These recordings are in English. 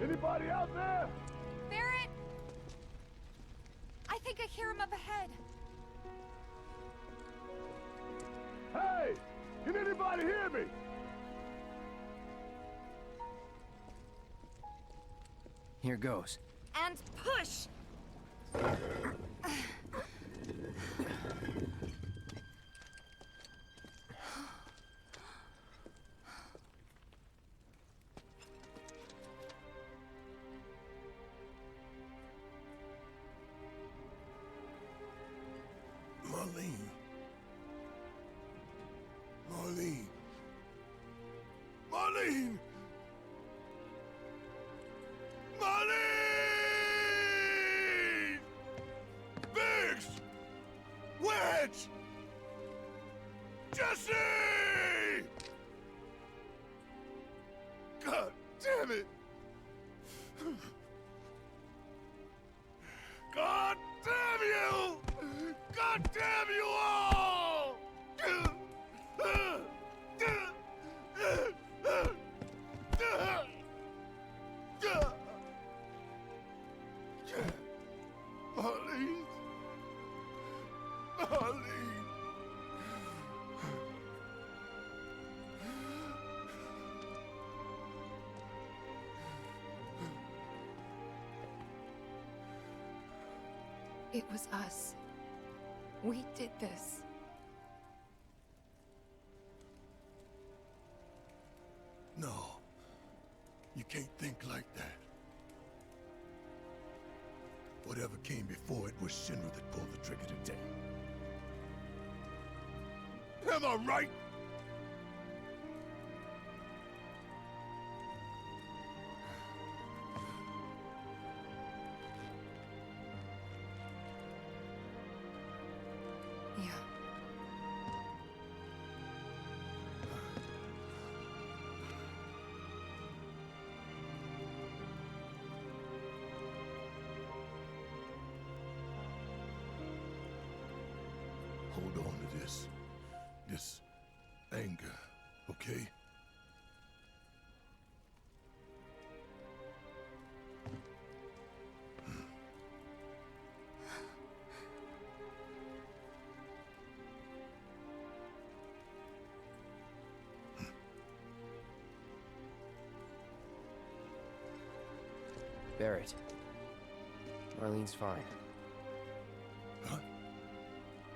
Anybody out there? Barrett! I think I hear him up ahead. Hey! Can anybody hear me? Here goes. And push! Marlene. Marlene. Marlene! Marlene! Biggs! Wedge! Jesse! God damn it! God damn you! God damn you all! Marlene. Marlene. It was us. We did this. No. You can't think like that. Whatever came before it was Shinra that pulled the trigger today. Am I right? Yeah. Hold on to this anger, okay? Barrett. Marlene's fine. Huh?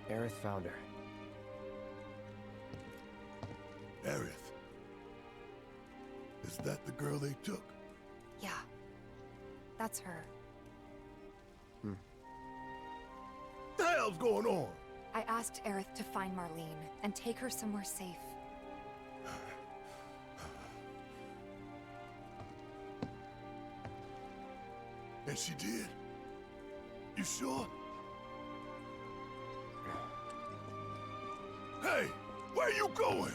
Aerith found her. Aerith. Is that the girl they took? Yeah. That's her. What the hell's going on? I asked Aerith to find Marlene and take her somewhere safe. And she did? You sure? Hey, where you going?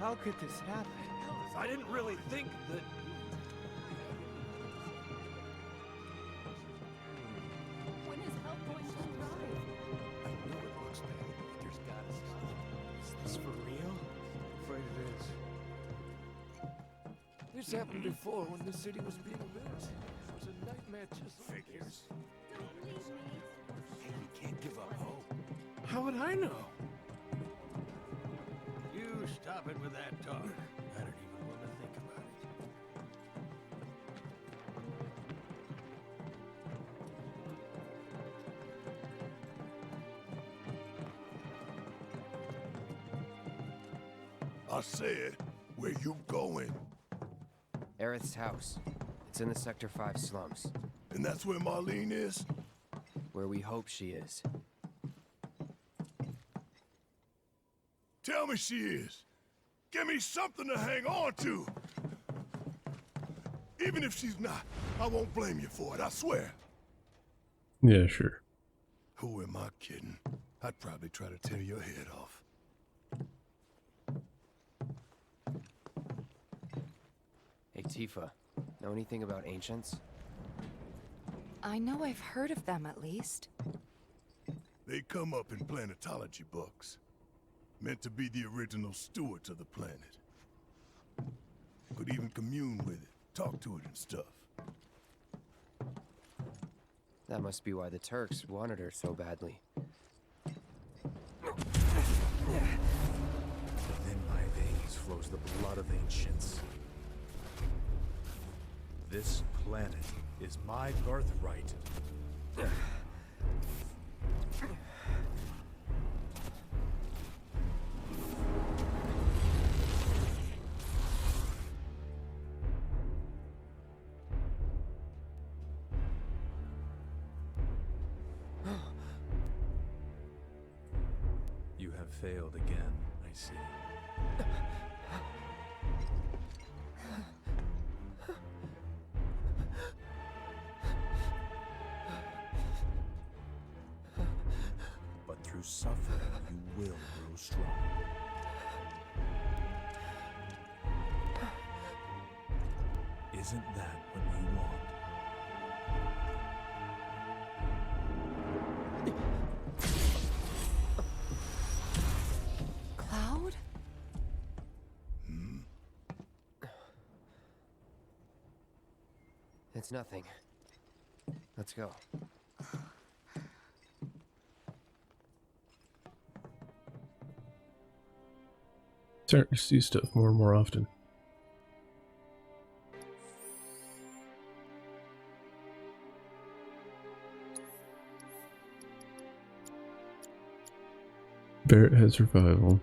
How could this happen? I didn't really think that... When is help going to arrive? I know it looks bad, but there's gotta be something. Is this for real? I'm afraid it is. This happened before when the city was being built. It was a nightmare just like this. Don't leave me. Hey, you can't give up hope. How would I know? You stop it with that talk. I don't even want to think about it. I said, where you going? Aerith's house. It's in the Sector 5 slums. And that's where Marlene is? Where we hope she is. Tell me she is. Give me something to hang on to. Even if she's not, I won't blame you for it, I swear. Yeah, sure. Who am I kidding? I'd probably try to tear your head off. Hey, Tifa. Know anything about ancients? I know I've heard of them at least. They come up in planetology books. Meant to be the original stewards of the planet. Could even commune with it, talk to it and stuff. That must be why the Turks wanted her so badly. Within my veins flows the blood of ancients. This planet is my birthright. You have failed again, I see. But through suffering, you will grow strong. Isn't that what you want? Cloud? It's nothing. Let's go. Starting to see stuff more and more often. Barrett has revival.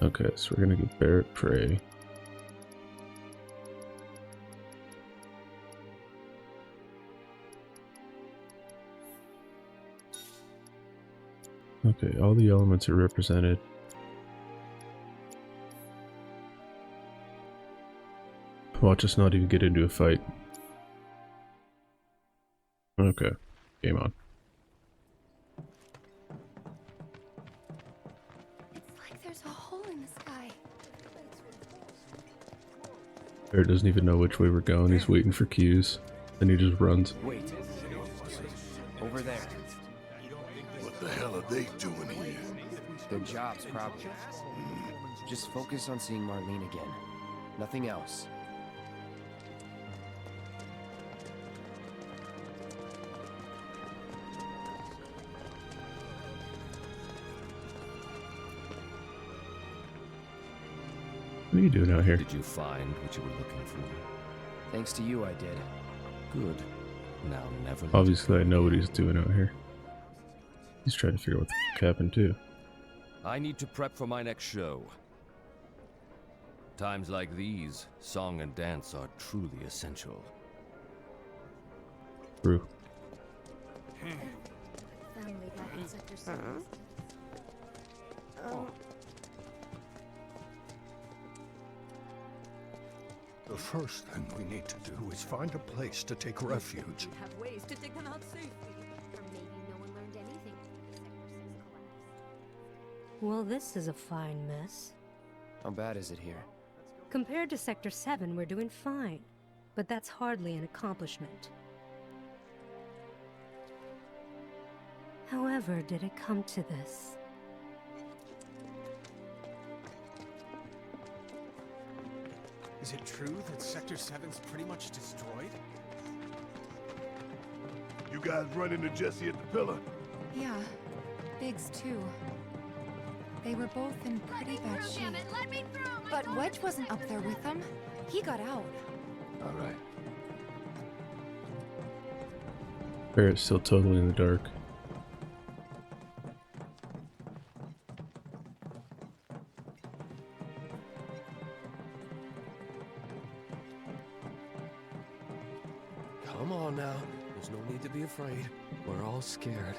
Okay, so we're gonna give Barrett Prey. Okay, all the elements are represented. Watch us not even get into a fight. Okay, game on. It's like there's a hole in the sky. Barrett doesn't even know which way we're going. He's waiting for cues, and he just runs. Wait. Over there. What the hell are they doing here? Their jobs, probably. Just focus on seeing Marlene again. Nothing else. What are you doing out here? Did you find what you were looking for? Thanks to you, I did. Good. Now never let Obviously, I know what he's doing out here. He's trying to figure out what the fuck happened, too. I need to prep for my next show. Times like these, song and dance are truly essential. True. Family back in Sector 7. The first thing we need to do is find a place to take refuge. You have ways to dig them out safely. Or maybe no one learned anything from the Sector 6 collapse. Well, this is a fine mess. How bad is it here? Compared to Sector 7, we're doing fine. But that's hardly an accomplishment. However, did it come to this? Is it true that Sector 7's pretty much destroyed? You guys run into Jesse at the pillar? Yeah, Biggs too. They were both in pretty bad shape. But Wedge wasn't up there with them. He got out. All right. Barrett's still totally in the dark. need to be afraid. We're all scared.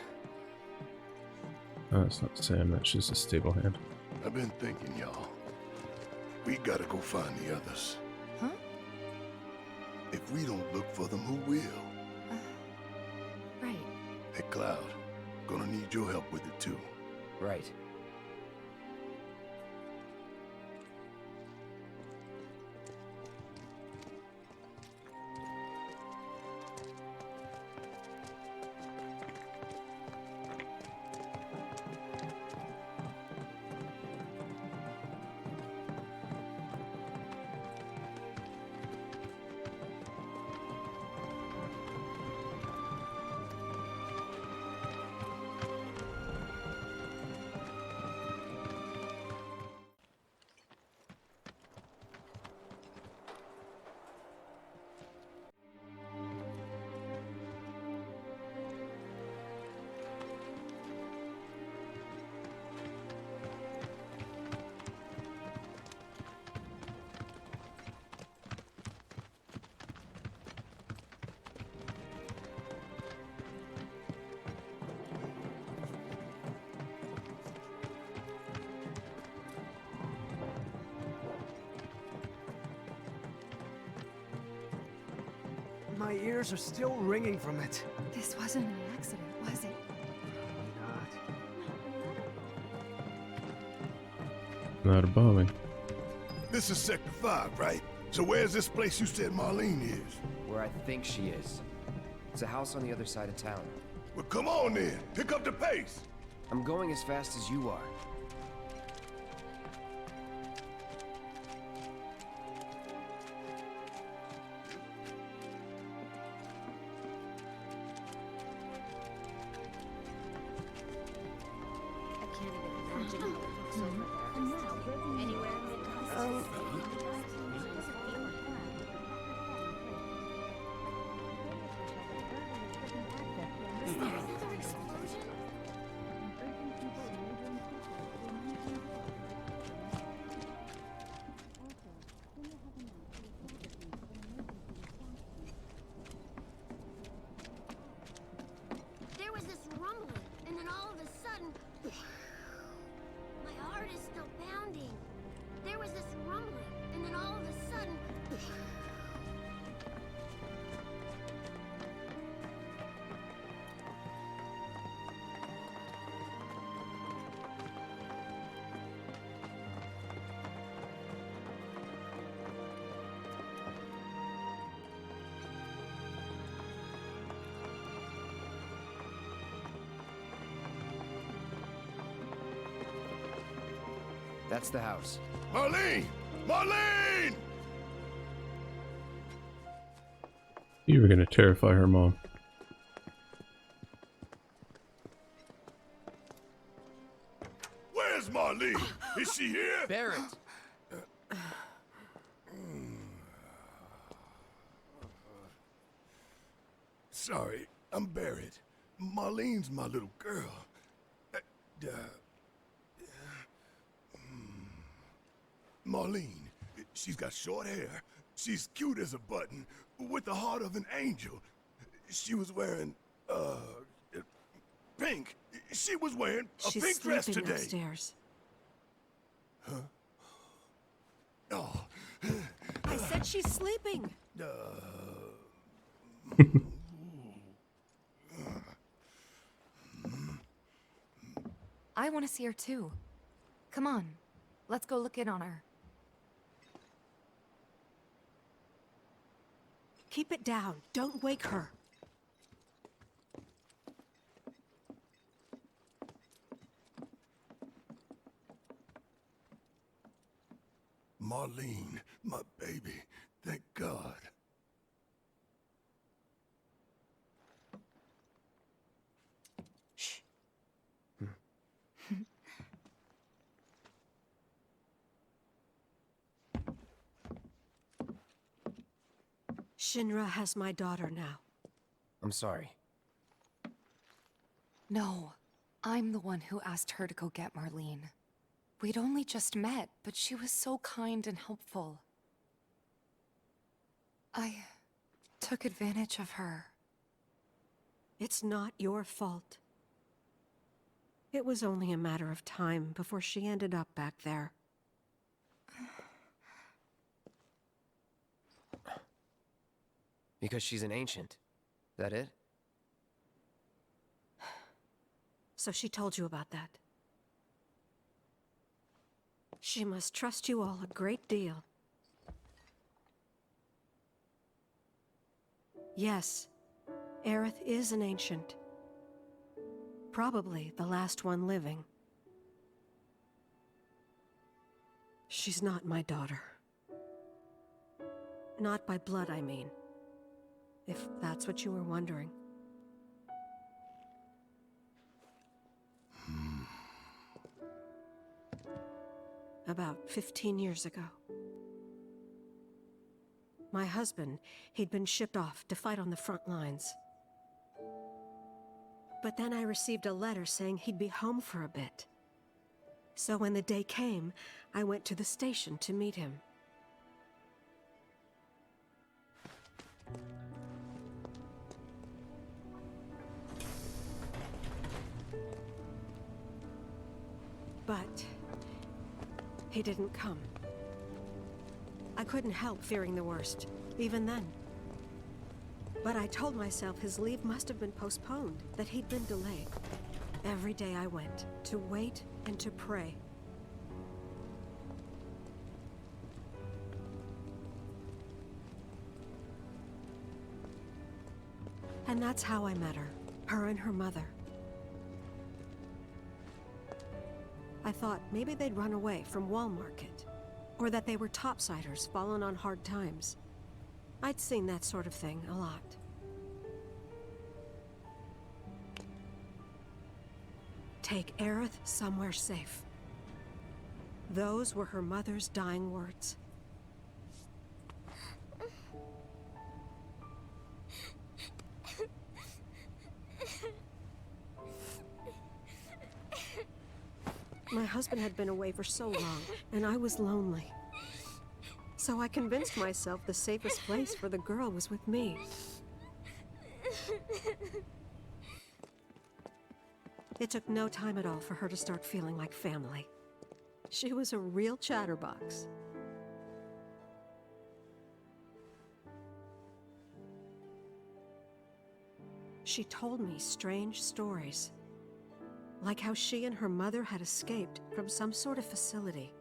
Oh, it's not Sam, that's just a stable hand. I've been thinking, y'all. We gotta go find the others. Huh? If we don't look for them, who will? Right. Hey, Cloud. Gonna need your help with it, too. Right. My ears are still ringing from it. This wasn't an accident, was it? Not. Not a bombing. This is Sector 5, right? So where's this place you said Marlene is? Where I think she is. It's a house on the other side of town. Well, come on then. Pick up the pace. I'm going as fast as you are. There was this rumbling, and then all of a sudden, my heart is still pounding. There was this rumbling, and then all of a sudden, That's the house. Marlene! Marlene! You were gonna terrify her mom. Where's Marlene? Is she here? Barrett! Sorry, I'm Barrett. Marlene's my little girl. Marlene, she's got short hair. She's cute as a button, with the heart of an angel. She was wearing, pink. She was wearing a pink dress today. Upstairs. Huh? Oh. I said she's sleeping. I want to see her too. Come on, let's go look in on her. Keep it down. Don't wake her. Marlene, my baby. Thank God. Shh. Shinra has my daughter now. I'm sorry. No, I'm the one who asked her to go get Marlene. We'd only just met, but she was so kind and helpful. I took advantage of her. It's not your fault. It was only a matter of time before she ended up back there. Because she's an ancient. That it? So she told you about that. She must trust you all a great deal. Yes, Aerith is an ancient. Probably the last one living. She's not my daughter. Not by blood, I mean. If that's what you were wondering. About 15 years ago. My husband, he'd been shipped off to fight on the front lines. But then I received a letter saying he'd be home for a bit. So when the day came, I went to the station to meet him. But he didn't come. I couldn't help fearing the worst, even then. But I told myself his leave must have been postponed, that he'd been delayed. Every day I went, to wait and to pray. And that's how I met her and her mother. I thought maybe they'd run away from Wall Market, or that they were topsiders fallen on hard times. I'd seen that sort of thing a lot. Take Aerith somewhere safe. Those were her mother's dying words. My husband had been away for so long, and I was lonely. So I convinced myself the safest place for the girl was with me. It took no time at all for her to start feeling like family. She was a real chatterbox. She told me strange stories. Like how she and her mother had escaped from some sort of facility.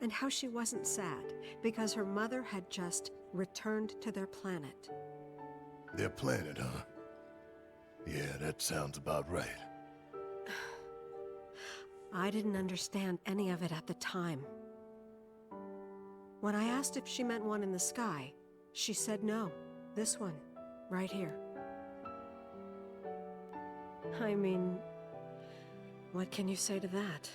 And how she wasn't sad, because her mother had just returned to their planet. Their planet, huh? Yeah, that sounds about right. I didn't understand any of it at the time. When I asked if she meant one in the sky, she said no. This one, right here. I mean, what can you say to that?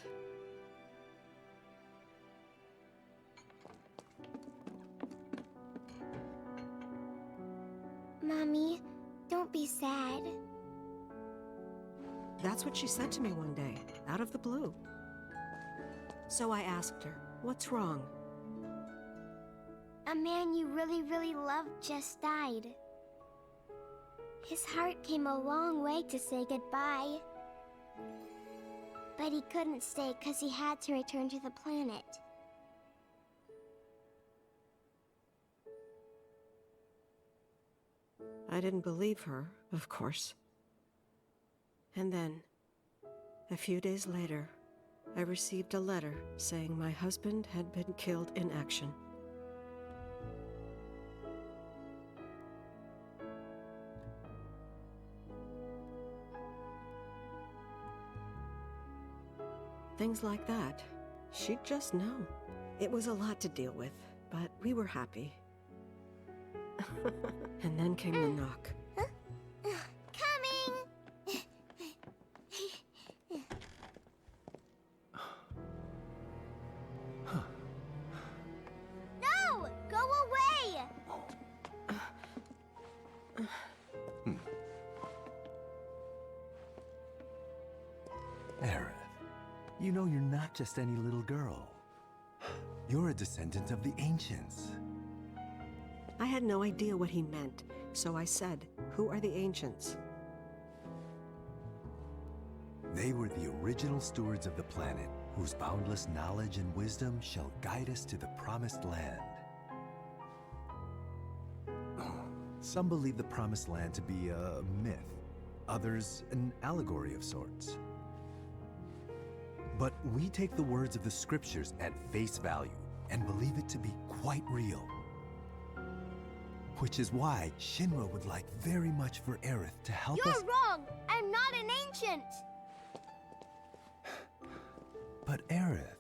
Mommy, don't be sad. That's what she said to me one day, out of the blue. So I asked her, what's wrong? A man you really, really loved just died. His heart came a long way to say goodbye. But he couldn't stay because he had to return to the planet. I didn't believe her, of course. And then, a few days later, I received a letter saying my husband had been killed in action. Things like that. She'd just know. It was a lot to deal with, but we were happy. And then came the knock. Coming! No! Go away! Aerith, you know you're not just any little girl. You're a descendant of the ancients. I had no idea what he meant, So I said, who are the ancients? They were the original stewards of the planet, whose boundless knowledge and wisdom shall guide us to the promised land. Some believe the promised land to be a myth, others an allegory of sorts. But we take the words of the scriptures at face value and believe it to be quite real. Which is why Shinra would like very much for Aerith to help us— You're wrong! I'm not an ancient! But Aerith,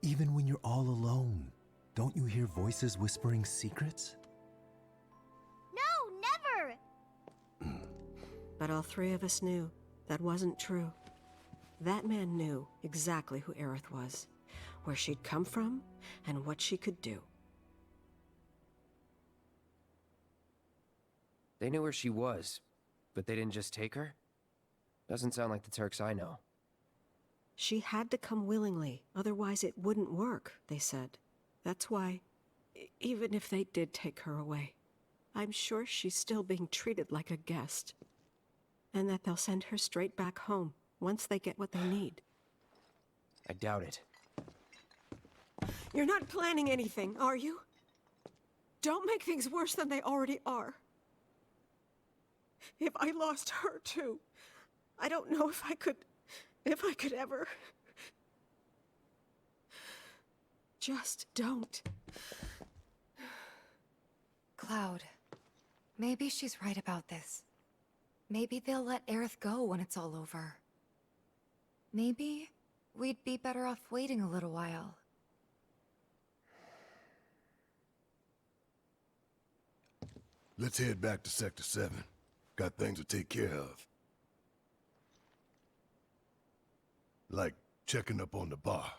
even when you're all alone, don't you hear voices whispering secrets? No, never! But all three of us knew that wasn't true. That man knew exactly who Aerith was, where she'd come from, and what she could do. They knew where she was, but they didn't just take her? Doesn't sound like the Turks I know. She had to come willingly, otherwise it wouldn't work, they said. That's why, even if they did take her away, I'm sure she's still being treated like a guest. And that they'll send her straight back home, once they get what they need. I doubt it. You're not planning anything, are you? Don't make things worse than they already are. If I lost her too, I don't know if I could ever. Just don't. Cloud, maybe she's right about this. Maybe they'll let Aerith go when it's all over. Maybe we'd be better off waiting a little while. Let's head back to Sector 7. Got things to take care of. Like checking up on the bar.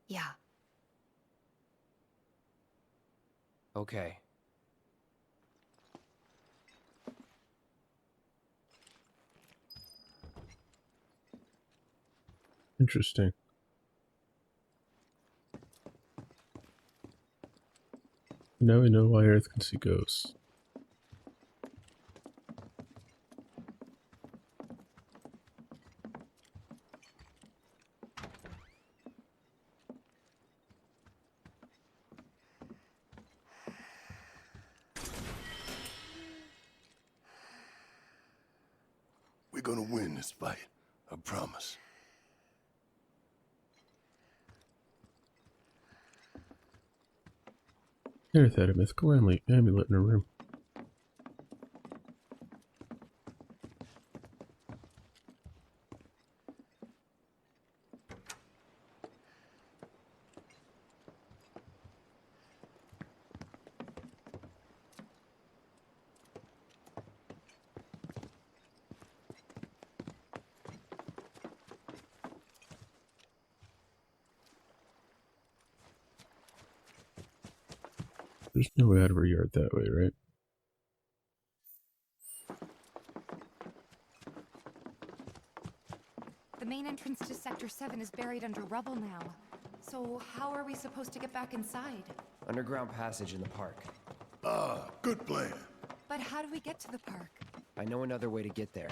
Yeah. Okay. Interesting. Now we know why Aerith can see ghosts. We're gonna win this fight, I promise. Aerith had a mythical amulet in her room. There's no way out of her yard that way, right? The main entrance to Sector 7 is buried under rubble now. So how are we supposed to get back inside? Underground passage in the park. Ah, good plan. But how do we get to the park? I know another way to get there.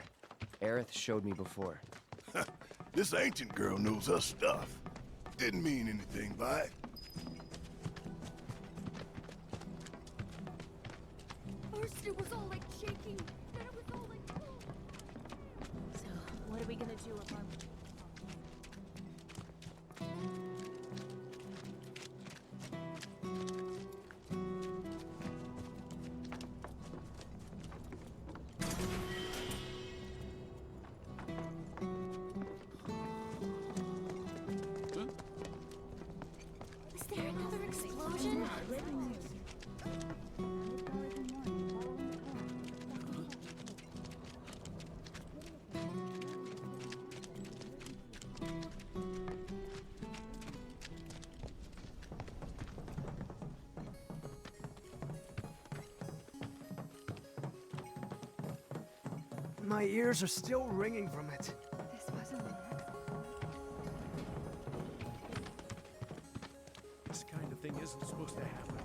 Aerith showed me before. This ancient girl knows her stuff. Didn't mean anything by it. First it was all like shaking, then it was all like cool. So, what are we gonna do if our... Was there another explosion? My ears are still ringing from it. This wasn't an accident. This kind of thing isn't supposed to happen.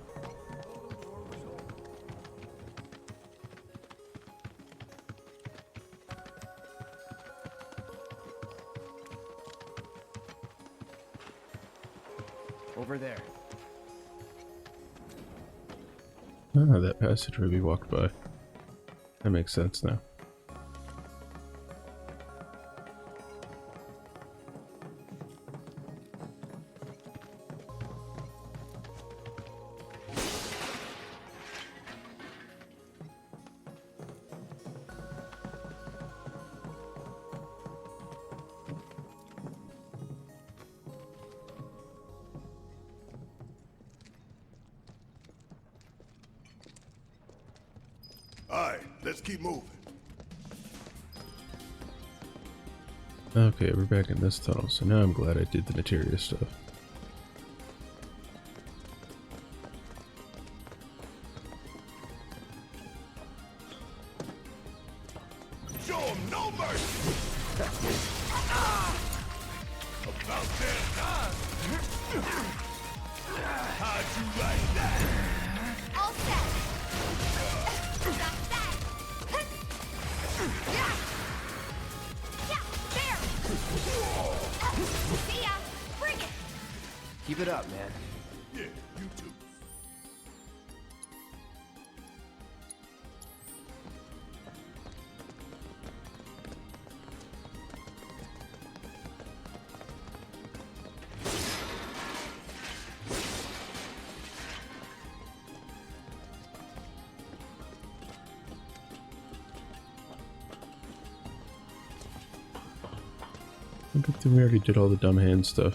over there. Ah, that passageway we walked by. That makes sense now. Alright, let's keep moving. Okay, we're back in this tunnel, so now I'm glad I did the materia stuff. Show 'em no mercy! About damn time! How'd you like that? All set. Stop that. Yeah. Yeah, there. See ya. Bring it. Keep it up, man. Yeah, you too. I think we already did all the dumb hand stuff.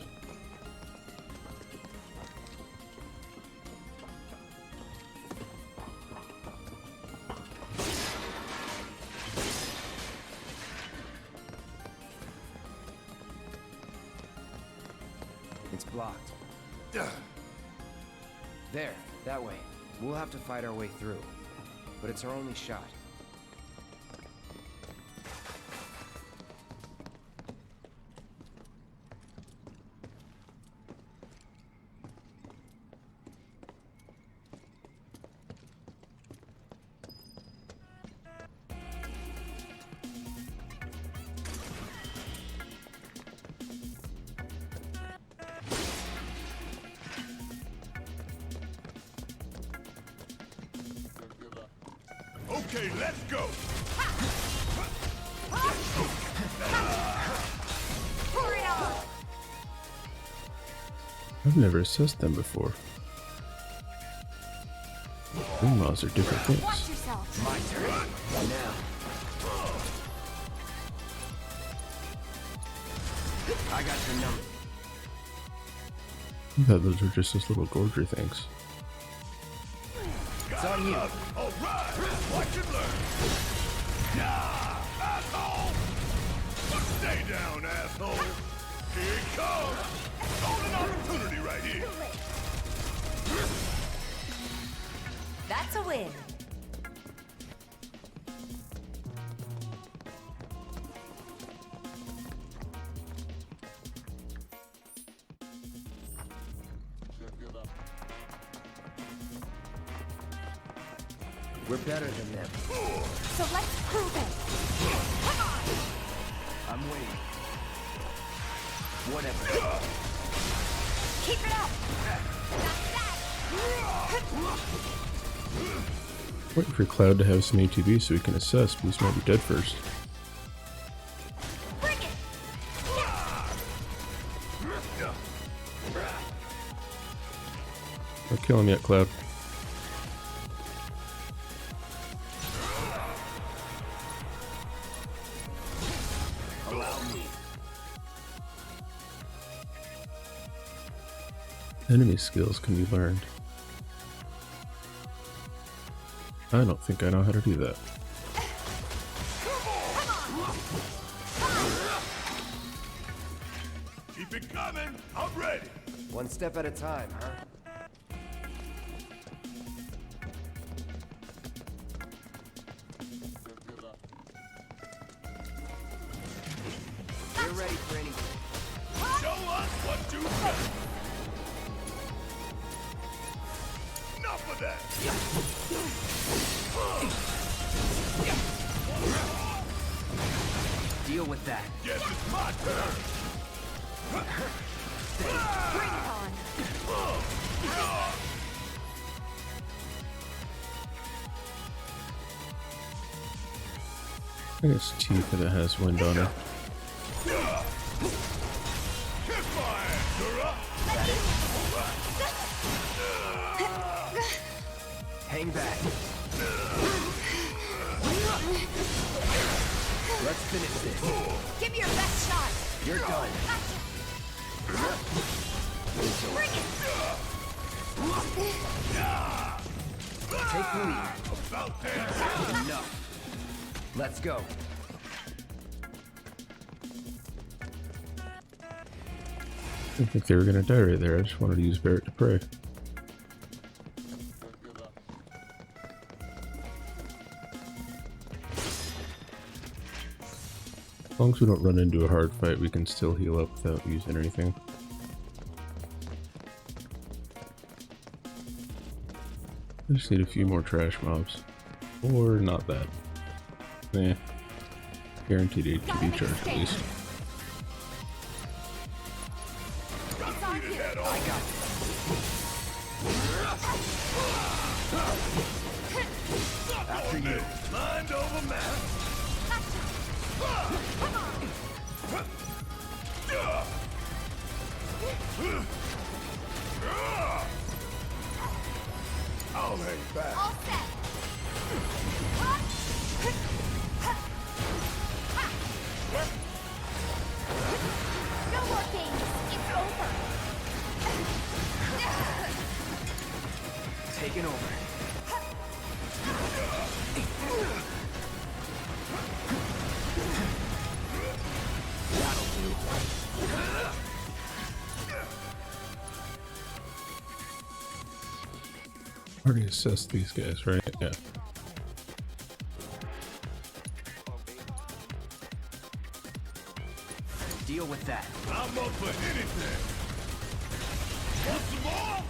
It's blocked. There, that way. We'll have to fight our way through. But it's our only shot. Okay, let's go! I've never assessed them before. Greenlaws are different things. Watch yourself. My turn. Now. I got your number. I thought those were just those little gorger things. It's on you. All right, watch and learn. Yeah, asshole. Stay down, asshole. Here it comes. Golden opportunity right here. That's a win. We're better than them. So let's prove it. Come on. I'm waiting. Whatever. Keep it up. Waiting for Cloud to have some ATV so we can assess, but he's might be dead first. Bring it. Don't kill him yet, Cloud. Enemy skills can be learned. I don't think I know how to do that. Keep it coming. I'm ready. One step at a time, huh? We're ready for anything. Show us what you got. Enough of that. Deal with that. Guess it's my turn. thing. Bring it on. I think it's teeth and it has wind on it. Hang back. Let's finish this. Give me your best shot. You're done. Bring it. Take the lead. Enough. Let's go. I didn't think they were gonna die right there. I just wanted to use Barrett to pray. As long as we don't run into a hard fight, we can still heal up without using anything. I just need a few more trash mobs. Or not that. Eh. Guaranteed HTB charge at least. I got it. After you. Mind over matter. I'll hang back. All set. No more games. It's over. Taking over. That'll do. Already assessed these guys, right? Yeah. Deal with that. I'm up for anything. Want some more?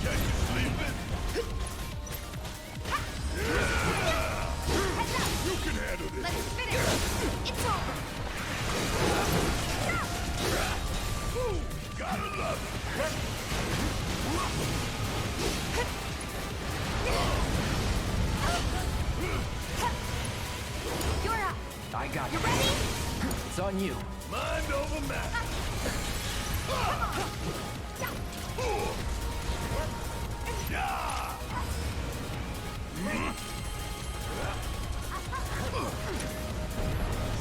Catch you sleeping? You can handle this. Let's finish. It's over. Ooh, gotta love it. You're up. I got You you. ready? It's on you. Mind over matter.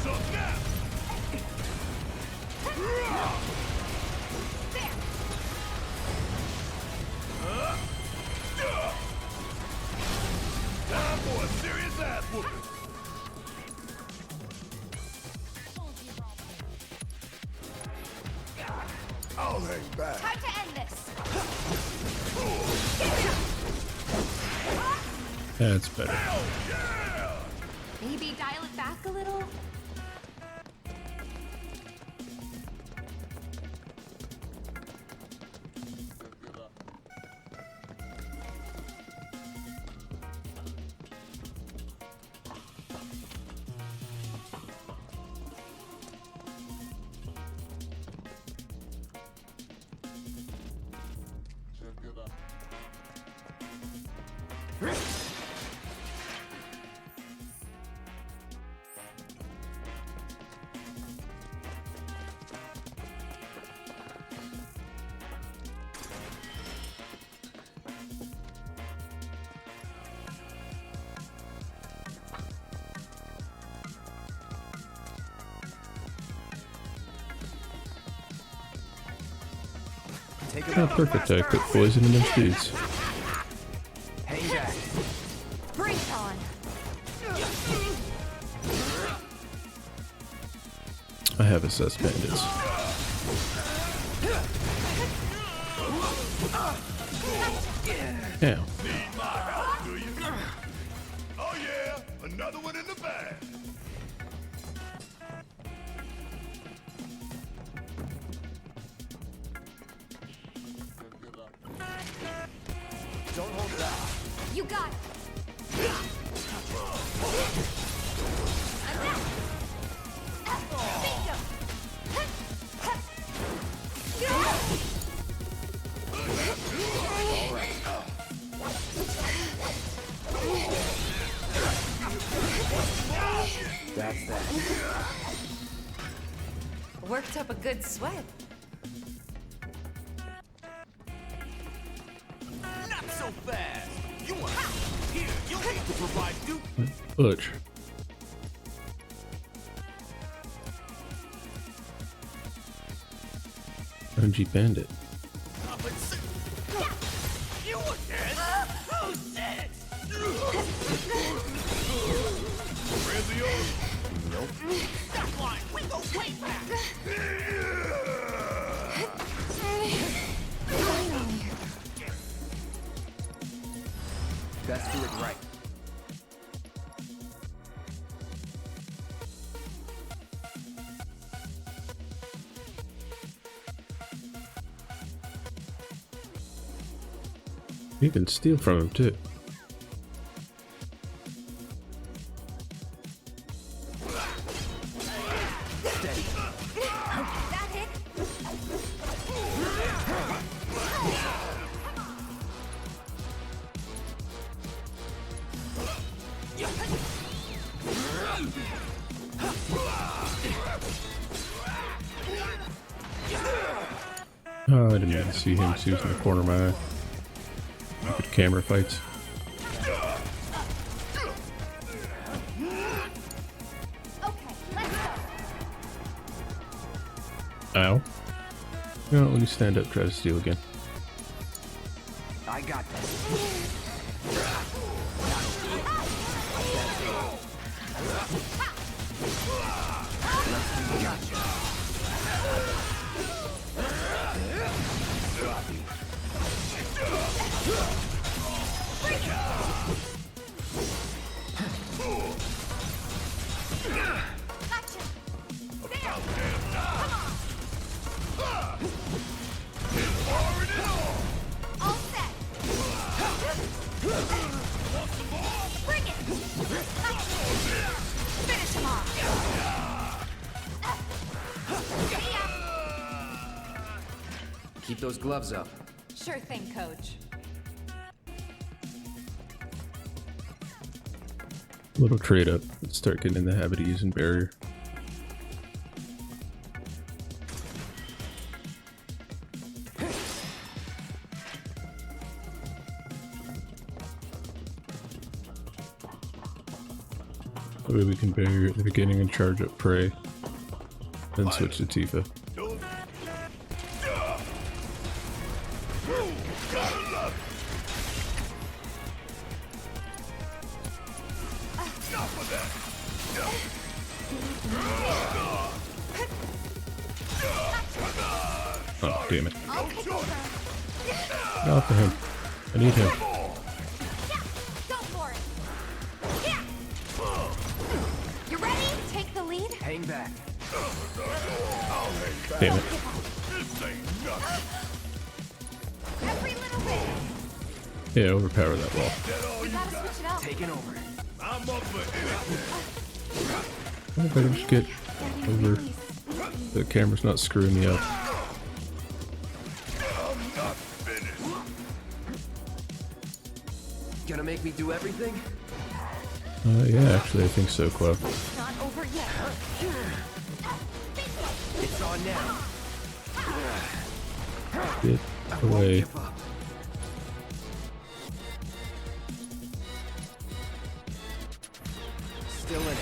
So now. Time for a serious ass whooping. I'll hang back. Time to end this. That's better. Hell yeah! Maybe dial it back a little. Oh, perfect. I put poison in their speeds. Hang back. Bring it on. I have assessed bandits. Yeah. Need my help, do you? Oh yeah, another one in the bag. Don't hold back. You got it. Enough. Bingo. that. Worked up a good sweat. Not so fast. You want here? You need to provide due. Butch. Orangey Bandit. You again? Oh shit! Nope. Stop lying. We go way back. Best do it right. You can steal from him too. Oh, I didn't even see him. He was in the corner of my eye. Good camera fights. Ow. You know, let me stand up, try to steal again. I got this. Keep those gloves up. Sure thing, Coach. Little trade up. Let's start getting in the habit of using barrier. That way we can barrier at the beginning and charge up prey. Then switch to Tifa. Oh, damn it. Not for him. I need him. Go for it. You ready? Take the lead. Hang back. Damn it. Every little bit. Yeah, overpower that wall. We gotta switch it up. Taking over. I'm up for anything. I better just get over. The camera's not screwing me up. Gonna make me do everything? Yeah, actually, I think so, Clef. Not over yet. It's on now. Get away. Still in it.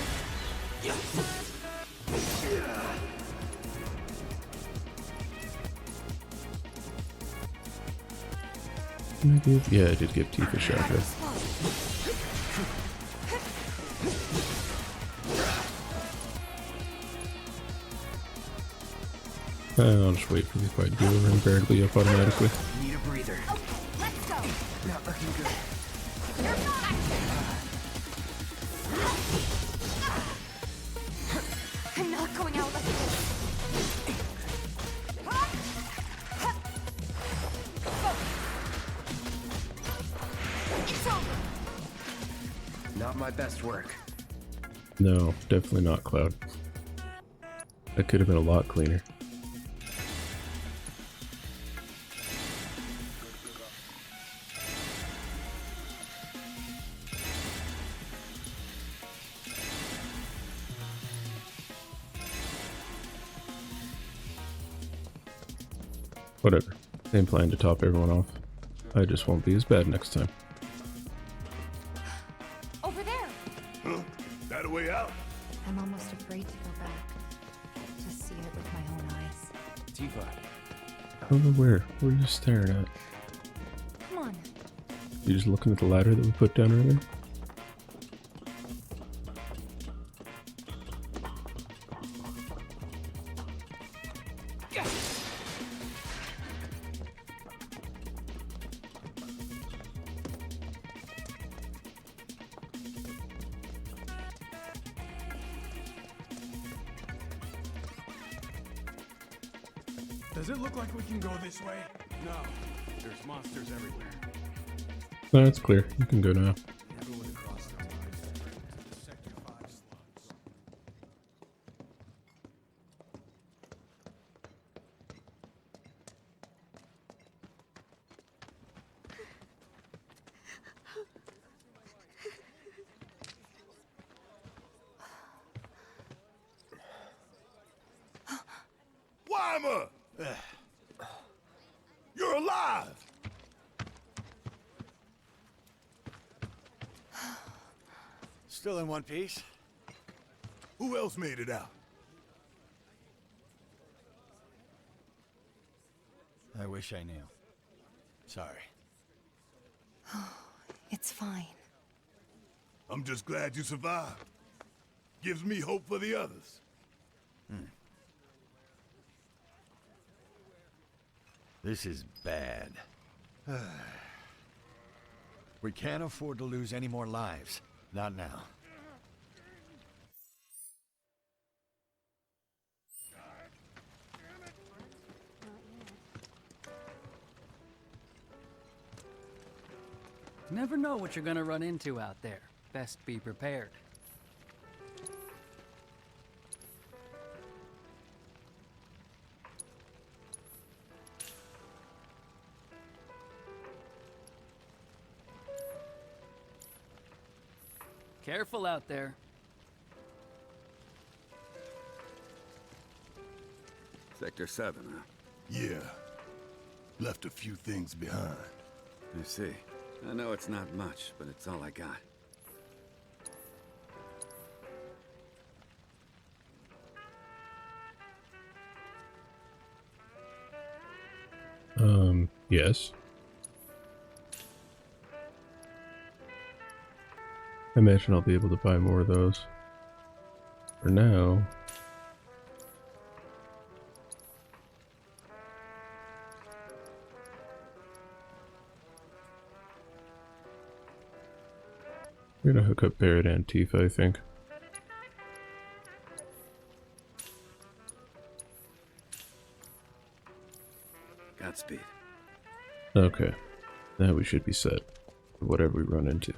Did I give? Yeah, I did give Tifa Chakra. I'll just wait for the fight to be over and barely up automatically. Need a breather. Okay, let's go. Not looking good. You're not. I'm not going out like this. It's over. Not my best work. No, definitely not Cloud. That could have been a lot cleaner. Whatever. Same plan to top everyone off. I just won't be as bad next time. Over there! Huh? That a way out? I'm almost afraid to go back. Just see it with my own eyes. Tifa. Over where? What are you staring at? Come on. You just looking at the ladder that we put down earlier? Does it look like we can go this way? No. There's monsters everywhere. No, it's clear. You can go now. Everyone across the line. Sector 5 slugs. Weimer! You're alive! Still in one piece. Who else made it out? I wish I knew. Sorry. It's fine. I'm just glad you survived. Gives me hope for the others. This is bad. We can't afford to lose any more lives. Not now. Never know what you're gonna run into out there. Best be prepared. Careful out there. Sector 7, huh? Yeah. Left a few things behind. I see. I know it's not much, but it's all I got. Yes. I imagine I'll be able to buy more of those. For now... we're gonna hook up Barrett and Tifa, I think. Godspeed. Okay. Now we should be set for whatever we run into.